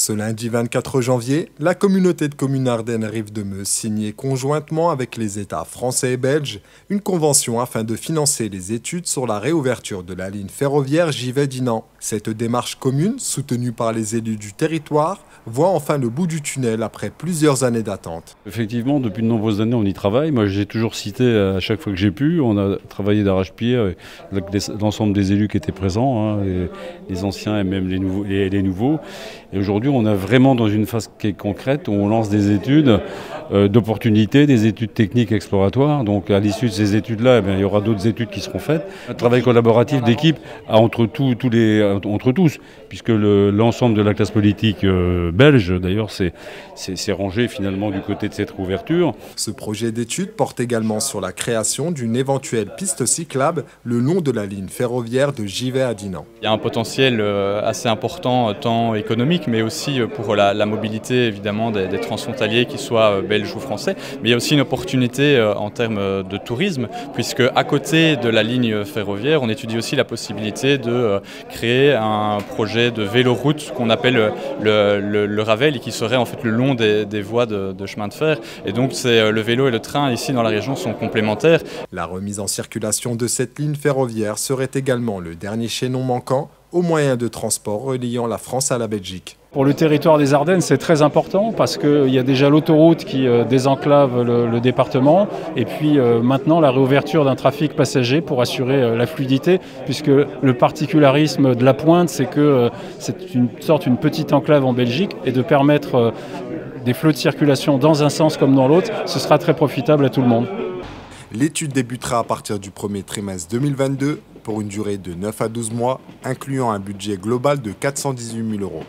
Ce lundi 24 janvier, la communauté de communes Ardennes-Rive de Meuse signait conjointement avec les États français et belges une convention afin de financer les études sur la réouverture de la ligne ferroviaire Givet-Dinan. Cette démarche commune, soutenue par les élus du territoire, voit enfin le bout du tunnel après plusieurs années d'attente. Effectivement, depuis de nombreuses années, on y travaille. Moi, j'ai toujours cité à chaque fois que j'ai pu. On a travaillé d'arrache-pied avec l'ensemble des élus qui étaient présents, les anciens et même les nouveaux. Et aujourd'hui, on est vraiment dans une phase qui est concrète où on lance des études d'opportunités, des études techniques exploratoires. Donc, à l'issue de ces études-là, il y aura d'autres études qui seront faites. Un travail collaboratif d'équipe entre tous, puisque l'ensemble de la classe politique belge, d'ailleurs, s'est rangé finalement du côté de cette réouverture. Ce projet d'étude porte également sur la création d'une éventuelle piste cyclable le long de la ligne ferroviaire de Givet à Dinan. Il y a un potentiel assez important, tant économique, mais aussi pour la mobilité évidemment des transfrontaliers, qu'ils soient belges ou français. Mais il y a aussi une opportunité en termes de tourisme, puisque à côté de la ligne ferroviaire, on étudie aussi la possibilité de créer un projet de véloroute qu'on appelle le Ravel, et qui serait en fait le long des voies de chemin de fer. Et donc le vélo et le train ici dans la région sont complémentaires. La remise en circulation de cette ligne ferroviaire serait également le dernier chaînon manquant aux moyens de transport reliant la France à la Belgique. Pour le territoire des Ardennes, c'est très important parce qu'il y a déjà l'autoroute qui désenclave le département et puis maintenant la réouverture d'un trafic passager pour assurer la fluidité, puisque le particularisme de la Pointe, c'est que c'est une petite enclave en Belgique, et de permettre des flux de circulation dans un sens comme dans l'autre, ce sera très profitable à tout le monde. L'étude débutera à partir du premier trimestre 2022 pour une durée de 9 à 12 mois, incluant un budget global de 418 000 €.